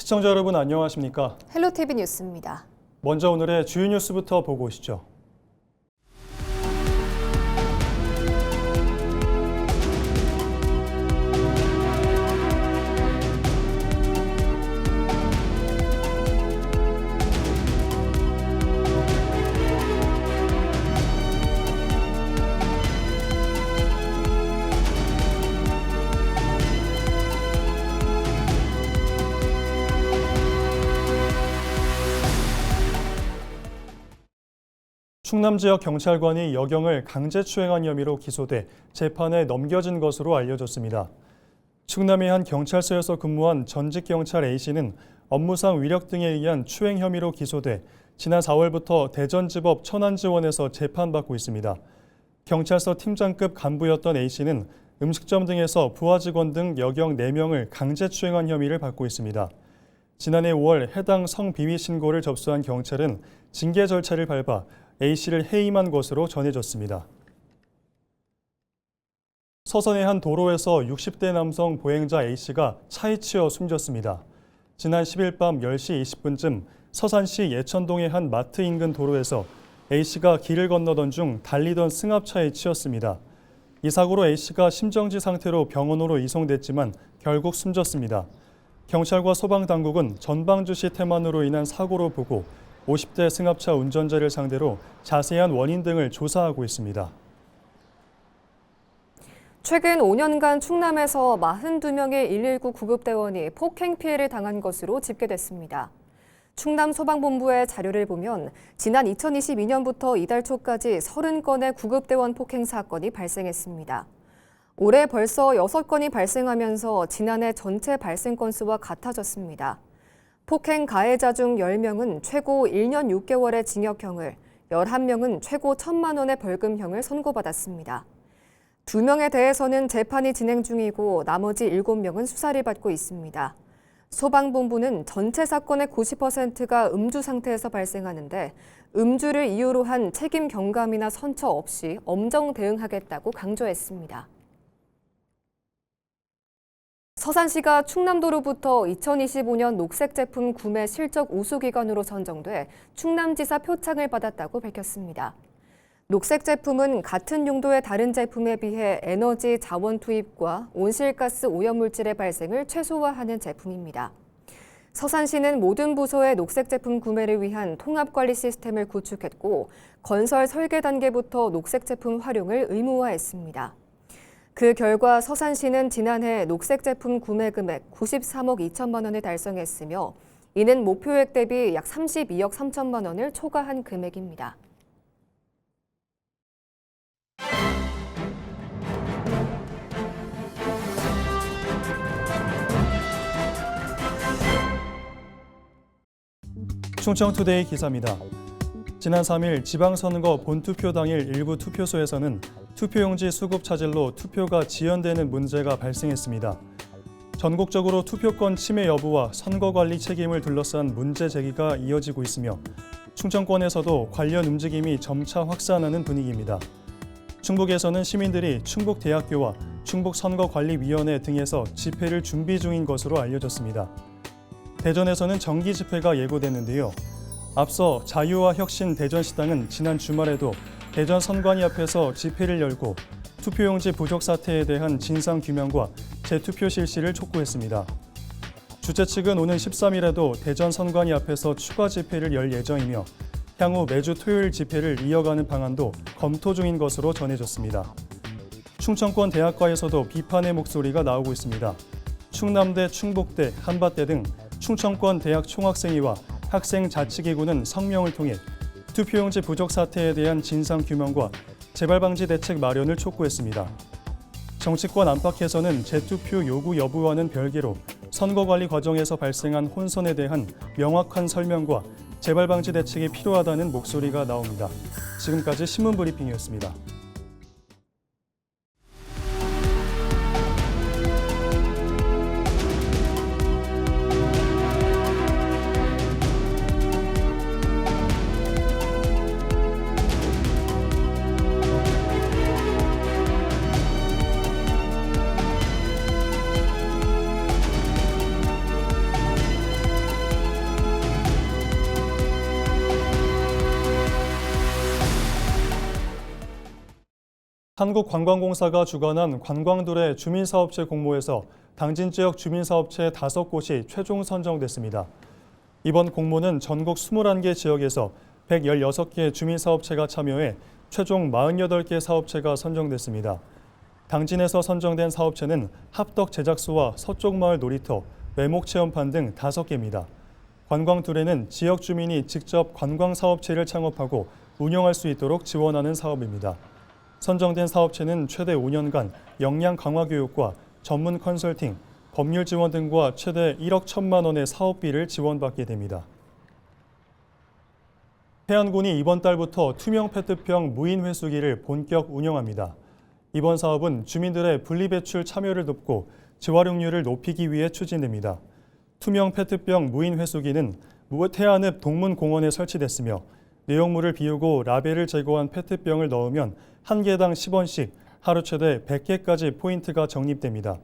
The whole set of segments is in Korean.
시청자 여러분 안녕하십니까? 헬로티비 뉴스입니다. 먼저 오늘의 주요 뉴스부터 보고 오시죠. 충남 지역 경찰관이 여경을 강제추행한 혐의로 기소돼 재판에 넘겨진 것으로 알려졌습니다. 충남의 한 경찰서에서 근무한 전직 경찰 A씨는 업무상 위력 등에 의한 추행 혐의로 기소돼 지난 4월부터 대전지법 천안지원에서 재판받고 있습니다. 경찰서 팀장급 간부였던 A씨는 음식점 등에서 부하 직원 등 여경 4명을 강제추행한 혐의를 받고 있습니다. 지난해 5월 해당 성비위 신고를 접수한 경찰은 징계 절차를 밟아 A씨를 해임한 것으로 전해졌습니다. 서산의 한 도로에서 60대 남성 보행자 A씨가 차에 치여 숨졌습니다. 지난 10일 밤 10시 20분쯤 서산시 예천동의 한 마트 인근 도로에서 A씨가 길을 건너던 중 달리던 승합차에 치였습니다. 이 사고로 A씨가 심정지 상태로 병원으로 이송됐지만 결국 숨졌습니다. 경찰과 소방당국은 전방주시 태만으로 인한 사고로 보고 50대 승합차 운전자를 상대로 자세한 원인 등을 조사하고 있습니다. 최근 5년간 충남에서 42명의 119 구급대원이 폭행 피해를 당한 것으로 집계됐습니다. 충남소방본부의 자료를 보면 지난 2022년부터 이달 초까지 30건의 구급대원 폭행 사건이 발생했습니다. 올해 벌써 6건이 발생하면서 지난해 전체 발생 건수와 같아졌습니다. 폭행 가해자 중 10명은 최고 1년 6개월의 징역형을, 11명은 최고 1,000만 원의 벌금형을 선고받았습니다. 2명에 대해서는 재판이 진행 중이고 나머지 7명은 수사를 받고 있습니다. 소방본부는 전체 사건의 90%가 음주 상태에서 발생하는데 음주를 이유로 한 책임 경감이나 선처 없이 엄정 대응하겠다고 강조했습니다. 서산시가 충남도로부터 2025년 녹색 제품 구매 실적 우수기관으로 선정돼 충남지사 표창을 받았다고 밝혔습니다. 녹색 제품은 같은 용도의 다른 제품에 비해 에너지 자원 투입과 온실가스 오염물질의 발생을 최소화하는 제품입니다. 서산시는 모든 부서의 녹색 제품 구매를 위한 통합관리 시스템을 구축했고 건설 설계 단계부터 녹색 제품 활용을 의무화했습니다. 그 결과 서산시는 지난해 녹색 제품 구매 금액 93억 2천만 원을 달성했으며 이는 목표액 대비 약 32억 3천만 원을 초과한 금액입니다. 충청투데이 기사입니다. 지난 3일 지방선거 본투표 당일 일부 투표소에서는 투표용지 수급 차질로 투표가 지연되는 문제가 발생했습니다. 전국적으로 투표권 침해 여부와 선거관리 책임을 둘러싼 문제 제기가 이어지고 있으며 충청권에서도 관련 움직임이 점차 확산하는 분위기입니다. 충북에서는 시민들이 충북대학교와 충북선거관리위원회 등에서 집회를 준비 중인 것으로 알려졌습니다. 대전에서는 정기 집회가 예고됐는데요. 앞서 자유와 혁신 대전시당은 지난 주말에도 대전 선관위 앞에서 집회를 열고 투표용지 부족 사태에 대한 진상규명과 재투표 실시를 촉구했습니다. 주최 측은 오는 13일에도 대전 선관위 앞에서 추가 집회를 열 예정이며 향후 매주 토요일 집회를 이어가는 방안도 검토 중인 것으로 전해졌습니다. 충청권 대학가에서도 비판의 목소리가 나오고 있습니다. 충남대, 충북대, 한밭대 등 충청권 대학 총학생회와 학생자치기구는 성명을 통해 투표용지 부족 사태에 대한 진상규명과 재발방지 대책 마련을 촉구했습니다. 정치권 안팎에서는 재투표 요구 여부와는 별개로 선거관리 과정에서 발생한 혼선에 대한 명확한 설명과 재발방지 대책이 필요하다는 목소리가 나옵니다. 지금까지 신문브리핑이었습니다. 한국관광공사가 주관한 관광둘의 주민사업체 공모에서 당진 지역 주민사업체 5곳이 최종 선정됐습니다. 이번 공모는 전국 21개 지역에서 116개 주민사업체가 참여해 최종 48개 사업체가 선정됐습니다. 당진에서 선정된 사업체는 합덕제작소와 서쪽마을 놀이터, 외목체험판 등 5개입니다. 관광둘에는 지역 주민이 직접 관광사업체를 창업하고 운영할 수 있도록 지원하는 사업입니다. 선정된 사업체는 최대 5년간 역량 강화 교육과 전문 컨설팅, 법률 지원 등과 최대 1억 1천만 원의 사업비를 지원받게 됩니다. 해안군이 이번 달부터 투명 페트병 무인 회수기를 본격 운영합니다. 이번 사업은 주민들의 분리배출 참여를 돕고 재활용률을 높이기 위해 추진됩니다. 투명 페트병 무인 회수기는 태안읍 동문공원에 설치됐으며 내용물을 비우고 라벨을 제거한 페트병을 넣으면 한 개당 10원씩 하루 최대 100개까지 포인트가 적립됩니다.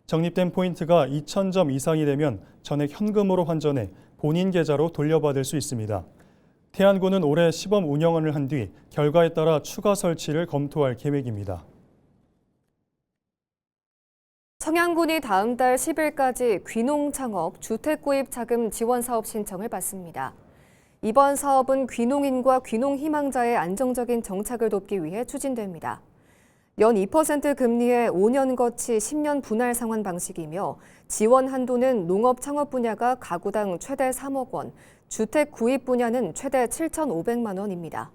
적립된 포인트가 2,000점 이상이 되면 전액 현금으로 환전해 본인 계좌로 돌려받을 수 있습니다. 태안군은 올해 시범 운영을 한 뒤 결과에 따라 추가 설치를 검토할 계획입니다. 청양군이 다음 달 10일까지 귀농 창업 주택 구입 자금 지원 사업 신청을 받습니다. 이번 사업은 귀농인과 귀농 희망자의 안정적인 정착을 돕기 위해 추진됩니다. 연 2% 금리의 5년 거치 10년 분할 상환 방식이며 지원 한도는 농업 창업 분야가 가구당 최대 3억 원, 주택 구입 분야는 최대 7,500만 원입니다.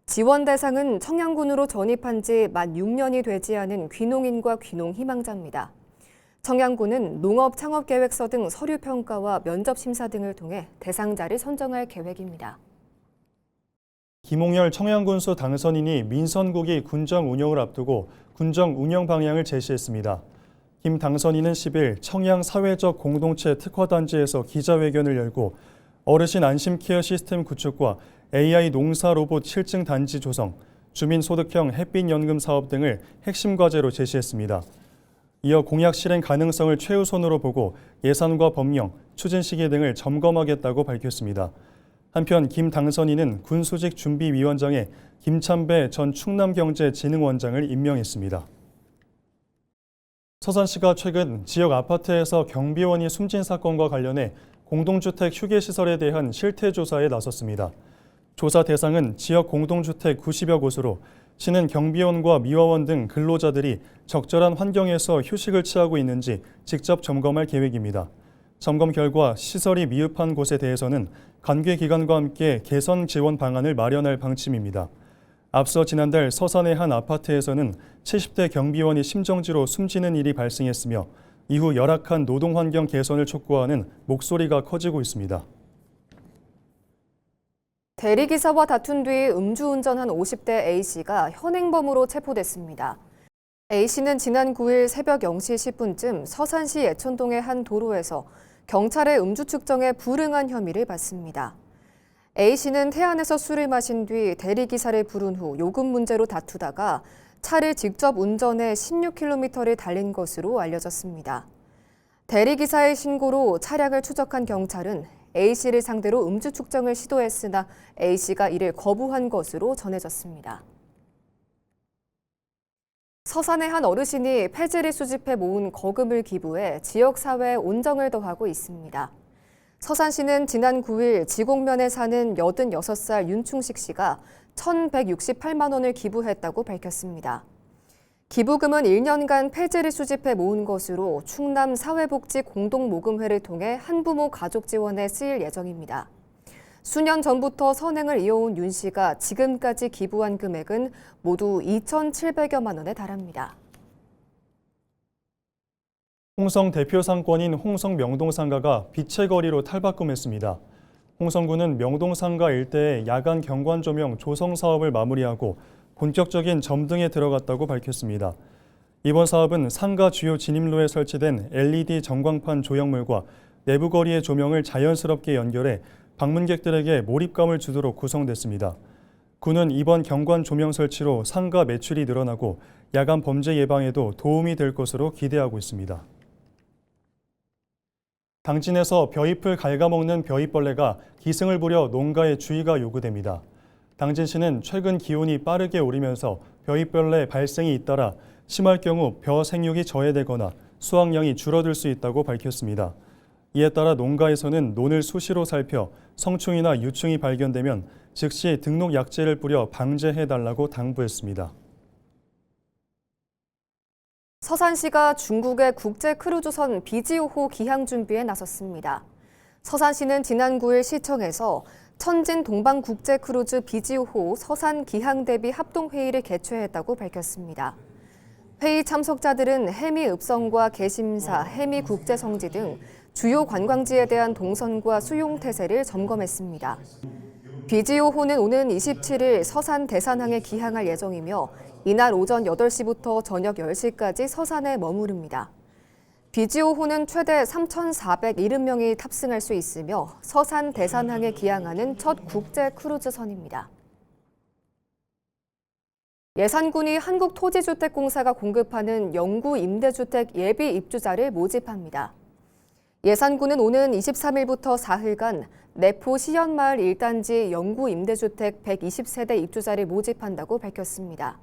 지원 대상은 청양군으로 전입한 지 만 6년이 되지 않은 귀농인과 귀농 희망자입니다. 청양군은 농업 창업 계획서 등 서류 평가와 면접 심사 등을 통해 대상자를 선정할 계획입니다. 김홍열 청양군수 당선인이 민선국이 군정 운영을 앞두고 군정 운영 방향을 제시했습니다. 김 당선인은 10일 청양 사회적 공동체 특화단지에서 기자회견을 열고 어르신 안심 케어 시스템 구축과 AI 농사 로봇 실증 단지 조성, 주민소득형 햇빛연금 사업 등을 핵심 과제로 제시했습니다. 이어 공약 실행 가능성을 최우선으로 보고 예산과 법령, 추진 시기 등을 점검하겠다고 밝혔습니다. 한편 김 당선인은 군수직 준비위원장에 김찬배 전 충남경제진흥원장을 임명했습니다. 서산시가 최근 지역 아파트에서 경비원이 숨진 사건과 관련해 공동주택 휴게시설에 대한 실태조사에 나섰습니다. 조사 대상은 지역 공동주택 90여 곳으로 시는 경비원과 미화원 등 근로자들이 적절한 환경에서 휴식을 취하고 있는지 직접 점검할 계획입니다. 점검 결과 시설이 미흡한 곳에 대해서는 관계기관과 함께 개선 지원 방안을 마련할 방침입니다. 앞서 지난달 서산의 한 아파트에서는 70대 경비원이 심정지로 숨지는 일이 발생했으며 이후 열악한 노동환경 개선을 촉구하는 목소리가 커지고 있습니다. 대리기사와 다툰 뒤 음주운전한 50대 A씨가 현행범으로 체포됐습니다. A씨는 지난 9일 새벽 0시 10분쯤 서산시 예천동의 한 도로에서 경찰의 음주 측정에 불응한 혐의를 받습니다. A씨는 태안에서 술을 마신 뒤 대리기사를 부른 후 요금 문제로 다투다가 차를 직접 운전해 16km를 달린 것으로 알려졌습니다. 대리기사의 신고로 차량을 추적한 경찰은 A씨를 상대로 음주 측정을 시도했으나 A씨가 이를 거부한 것으로 전해졌습니다. 서산의 한 어르신이 폐지를 수집해 모은 거금을 기부해 지역사회에 온정을 더하고 있습니다. 서산시는 지난 9일 지곡면에 사는 86살 윤충식 씨가 1,168만 원을 기부했다고 밝혔습니다. 기부금은 1년간 폐지를 수집해 모은 것으로 충남 사회복지 공동모금회를 통해 한부모 가족 지원에 쓰일 예정입니다. 수년 전부터 선행을 이어온 윤 씨가 지금까지 기부한 금액은 모두 2,700여만 원에 달합니다. 홍성 대표 상권인 홍성 명동상가가 빛의 거리로 탈바꿈했습니다. 홍성군은 명동상가 일대의 야간 경관 조명 조성 사업을 마무리하고 본격적인 점등에 들어갔다고 밝혔습니다. 이번 사업은 상가 주요 진입로에 설치된 LED 전광판 조형물과 내부 거리의 조명을 자연스럽게 연결해 방문객들에게 몰입감을 주도록 구성됐습니다. 군은 이번 경관 조명 설치로 상가 매출이 늘어나고 야간 범죄 예방에도 도움이 될 것으로 기대하고 있습니다. 당진에서 벼잎을 갉아먹는 벼잎벌레가 기승을 부려 농가에 주의가 요구됩니다. 당진시는 최근 기온이 빠르게 오르면서 벼잎벌레 발생이 잇따라 심할 경우 벼 생육이 저해되거나 수확량이 줄어들 수 있다고 밝혔습니다. 이에 따라 농가에서는 논을 수시로 살펴 성충이나 유충이 발견되면 즉시 등록 약제를 뿌려 방제해달라고 당부했습니다. 서산시가 중국의 국제 크루즈선 비지호호 기항 준비에 나섰습니다. 서산시는 지난 9일 시청에서 천진 동방국제크루즈 비지호호 서산 기항 대비 합동회의를 개최했다고 밝혔습니다. 회의 참석자들은 해미 읍성과 개심사, 해미 국제성지 등 주요 관광지에 대한 동선과 수용 태세를 점검했습니다. 비지호호는 오는 27일 서산 대산항에 기항할 예정이며 이날 오전 8시부터 저녁 10시까지 서산에 머무릅니다. 비지호호는 최대 3,470명이 탑승할 수 있으며 서산 대산항에 기항하는 첫 국제 크루즈선입니다. 예산군이 한국토지주택공사가 공급하는 영구 임대주택 예비 입주자를 모집합니다. 예산군은 오는 23일부터 4일간 내포 시연마을 1단지 영구 임대주택 120세대 입주자를 모집한다고 밝혔습니다.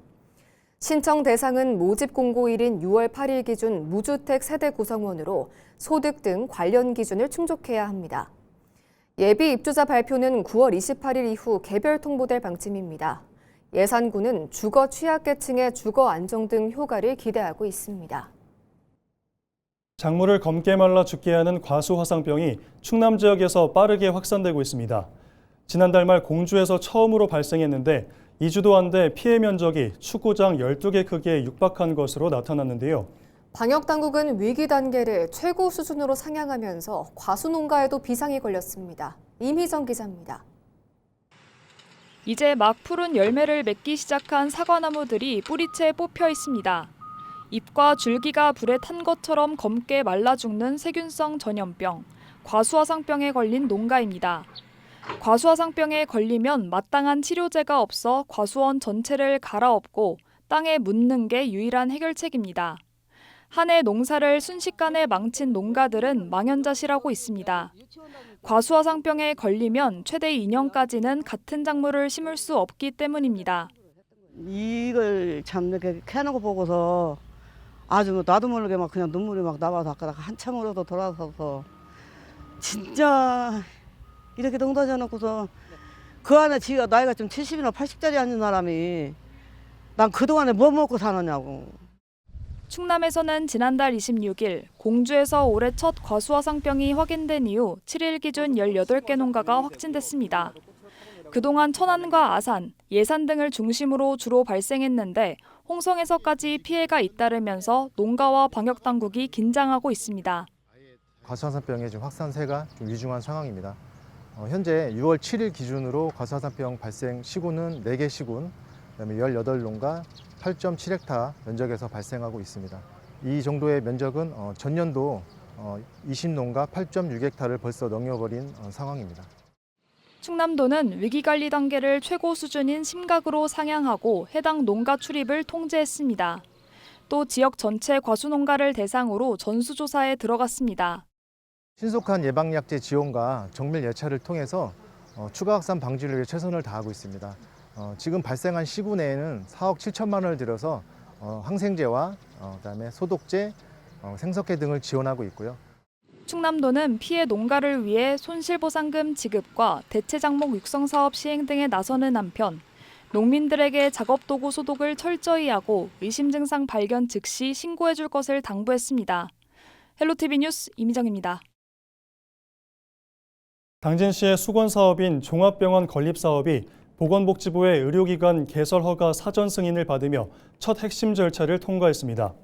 신청 대상은 모집 공고일인 6월 8일 기준 무주택 세대 구성원으로 소득 등 관련 기준을 충족해야 합니다. 예비 입주자 발표는 9월 28일 이후 개별 통보될 방침입니다. 예산군은 주거 취약계층의 주거 안정 등 효과를 기대하고 있습니다. 작물을 검게 말라 죽게 하는 과수화상병이 충남 지역에서 빠르게 확산되고 있습니다. 지난달 말 공주에서 처음으로 발생했는데 2주도 안 돼 피해 면적이 축구장 12개 크기에 육박한 것으로 나타났는데요. 방역당국은 위기 단계를 최고 수준으로 상향하면서 과수농가에도 비상이 걸렸습니다. 임희정 기자입니다. 이제 막 푸른 열매를 맺기 시작한 사과나무들이 뿌리채 뽑혀 있습니다. 잎과 줄기가 불에 탄 것처럼 검게 말라 죽는 세균성 전염병, 과수화상병에 걸린 농가입니다. 과수화상병에 걸리면 마땅한 치료제가 없어 과수원 전체를 갈아엎고 땅에 묻는 게 유일한 해결책입니다. 한 해 농사를 순식간에 망친 농가들은 망연자실하고 있습니다. 과수화상병에 걸리면 최대 2년까지는 같은 작물을 심을 수 없기 때문입니다. 이걸 참 이렇게 캐는 거 보고서 아주 뭐 나도 모르게 막 그냥 눈물이 막 나와서 아까 한참으로도 돌아서서 진짜 이렇게 농사져 놓고서 그 안에 지가 나이가 좀 70이나 80짜리 앉은 사람이 난 그동안에 뭐 먹고 사느냐고. 충남에서는 지난달 26일 공주에서 올해 첫 과수화상병이 확인된 이후 7일 기준 18개 농가가 확진됐습니다. 그동안 천안과 아산, 예산 등을 중심으로 주로 발생했는데 홍성에서까지 피해가 잇따르면서 농가와 방역당국이 긴장하고 있습니다. 과수화상병의 지금 확산세가 좀 위중한 상황입니다. 현재 6월 7일 기준으로 과수화상병 발생 시군은 4개 시군, 그다음에 18농가 8.7헥타 면적에서 발생하고 있습니다. 이 정도의 면적은 전년도 20농가 8.6헥타를 벌써 넘겨버린 상황입니다. 충남도는 위기관리 단계를 최고 수준인 심각으로 상향하고 해당 농가 출입을 통제했습니다. 또 지역 전체 과수농가를 대상으로 전수조사에 들어갔습니다. 신속한 예방약제 지원과 정밀 예찰을 통해서 추가 확산 방지를 위해 최선을 다하고 있습니다. 지금 발생한 시구 내에는 4억 7천만 원을 들여서 항생제와 그다음에 소독제, 생석회 등을 지원하고 있고요. 충남도는 피해 농가를 위해 손실보상금 지급과 대체작목 육성 사업 시행 등에 나서는 한편 농민들에게 작업도구 소독을 철저히 하고 의심 증상 발견 즉시 신고해 줄 것을 당부했습니다. 헬로티비 뉴스 임희정입니다. 당진시의 수건사업인 종합병원 건립사업이 보건복지부의 의료기관 개설 허가 사전 승인을 받으며 첫 핵심 절차를 통과했습니다.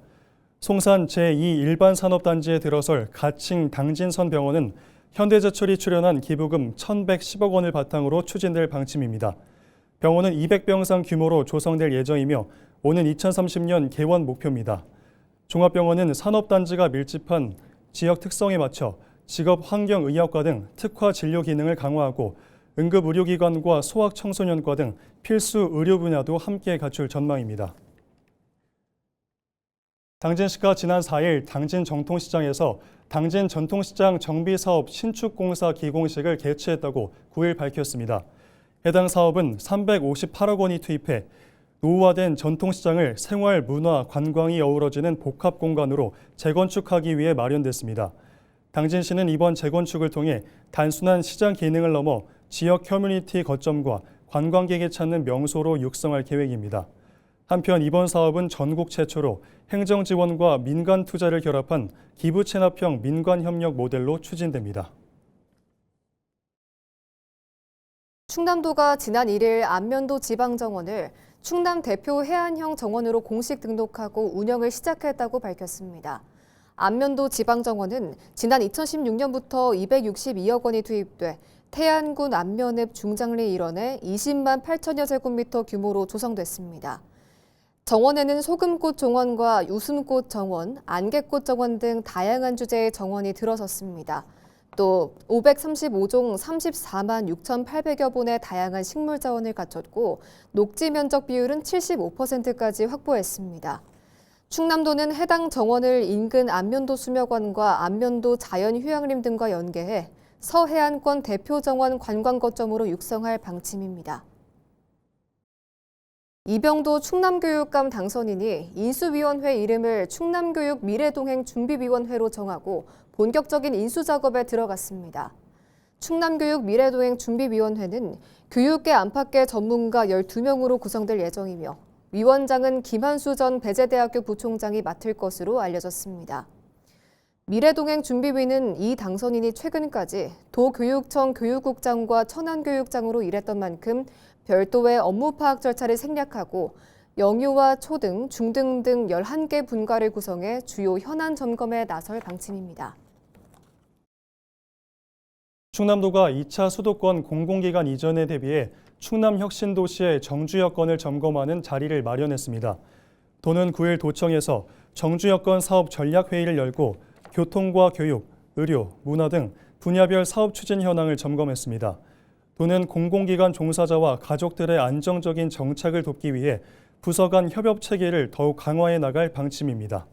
송산 제2일반산업단지에 들어설 가칭 당진선 병원은 현대제철이 출연한 기부금 1,110억 원을 바탕으로 추진될 방침입니다. 병원은 200병상 규모로 조성될 예정이며 오는 2030년 개원 목표입니다. 종합병원은 산업단지가 밀집한 지역 특성에 맞춰 직업환경의학과 등 특화 진료 기능을 강화하고 응급의료기관과 소아청소년과 등 필수 의료 분야도 함께 갖출 전망입니다. 당진시가 지난 4일 당진 정통시장에서 당진 전통시장 정비사업 신축공사 기공식을 개최했다고 9일 밝혔습니다. 해당 사업은 358억 원이 투입해 노후화된 전통시장을 생활, 문화, 관광이 어우러지는 복합 공간으로 재건축하기 위해 마련됐습니다. 당진시는 이번 재건축을 통해 단순한 시장 기능을 넘어 지역 커뮤니티 거점과 관광객이 찾는 명소로 육성할 계획입니다. 한편 이번 사업은 전국 최초로 행정 지원과 민간 투자를 결합한 기부 체납형 민관 협력 모델로 추진됩니다. 충남도가 지난 1일 안면도 지방정원을 충남 대표 해안형 정원으로 공식 등록하고 운영을 시작했다고 밝혔습니다. 안면도 지방정원은 지난 2016년부터 262억 원이 투입돼 태안군 안면읍 중장리 일원에 20만 8천여 제곱미터 규모로 조성됐습니다. 정원에는 소금꽃 정원과 웃음꽃 정원, 안개꽃 정원 등 다양한 주제의 정원이 들어섰습니다. 또 535종 34만 6,800여 본의 다양한 식물 자원을 갖췄고 녹지 면적 비율은 75%까지 확보했습니다. 충남도는 해당 정원을 인근 안면도 수묘관과 안면도 자연휴양림 등과 연계해 서해안권 대표 정원 관광 거점으로 육성할 방침입니다. 이병도 충남교육감 당선인이 인수위원회 이름을 충남교육 미래동행 준비위원회로 정하고 본격적인 인수 작업에 들어갔습니다. 충남교육 미래동행 준비위원회는 교육계 안팎계 전문가 12명으로 구성될 예정이며 위원장은 김한수 전 배재대학교 부총장이 맡을 것으로 알려졌습니다. 미래동행 준비위는 이 당선인이 최근까지 도교육청 교육국장과 천안교육장으로 일했던 만큼 별도의 업무 파악 절차를 생략하고 영유아, 초등, 중등 등 11개 분과를 구성해 주요 현안 점검에 나설 방침입니다. 충남도가 2차 수도권 공공기관 이전에 대비해 충남혁신도시의 정주 여건을 점검하는 자리를 마련했습니다. 도는 9일 도청에서 정주 여건 사업 전략회의를 열고 교통과 교육, 의료, 문화 등 분야별 사업 추진 현황을 점검했습니다. 도는 공공기관 종사자와 가족들의 안정적인 정착을 돕기 위해 부서 간 협업 체계를 더욱 강화해 나갈 방침입니다.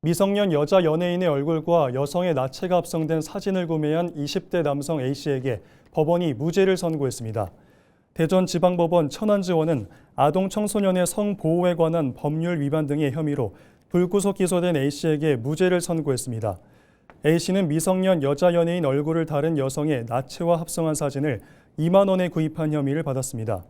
미성년 여자 연예인의 얼굴과 여성의 나체가 합성된 사진을 구매한 20대 남성 A씨에게 법원이 무죄를 선고했습니다. 대전지방법원 천안지원은 아동 청소년의 성보호에 관한 법률 위반 등의 혐의로 불구속 기소된 A씨에게 무죄를 선고했습니다. A씨는 미성년 여자 연예인 얼굴을 다른 여성의 나체와 합성한 사진을 2만 원에 구입한 혐의를 받았습니다.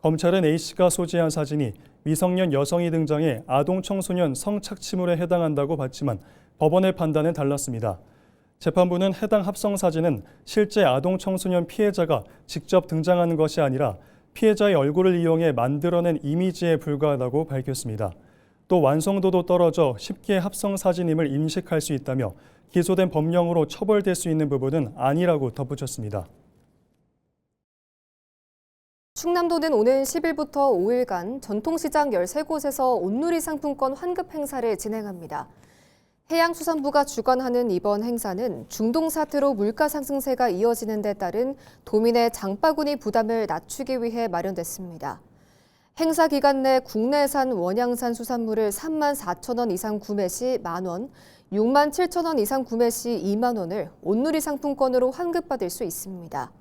검찰은 A씨가 소지한 사진이 미성년 여성이 등장해 아동 청소년 성착취물에 해당한다고 봤지만 법원의 판단은 달랐습니다. 재판부는 해당 합성 사진은 실제 아동 청소년 피해자가 직접 등장하는 것이 아니라 피해자의 얼굴을 이용해 만들어낸 이미지에 불과하다고 밝혔습니다. 또 완성도도 떨어져 쉽게 합성 사진임을 인식할 수 있다며 기소된 법령으로 처벌될 수 있는 부분은 아니라고 덧붙였습니다. 충남도는 오는 10일부터 5일간 전통시장 13곳에서 온누리 상품권 환급 행사를 진행합니다. 해양수산부가 주관하는 이번 행사는 중동 사태로 물가 상승세가 이어지는 데 따른 도민의 장바구니 부담을 낮추기 위해 마련됐습니다. 행사 기간 내 국내산 원양산 수산물을 3만 4천 원 이상 구매 시 만원, 6만 7천 원 이상 구매 시 2만 원을 온누리 상품권으로 환급받을 수 있습니다.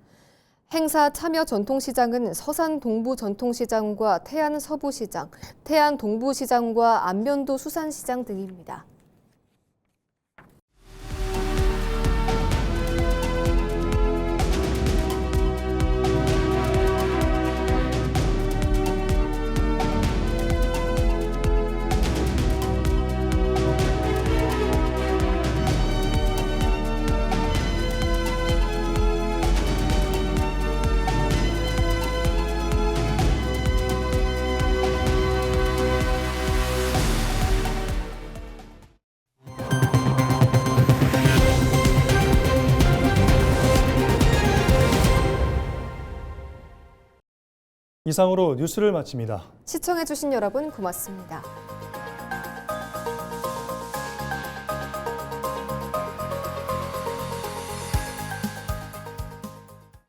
행사 참여 전통시장은 서산 동부 전통시장과 태안 서부시장, 태안 동부시장과 안면도 수산시장 등입니다. 이상으로 뉴스를 마칩니다. 시청해주신 여러분 고맙습니다.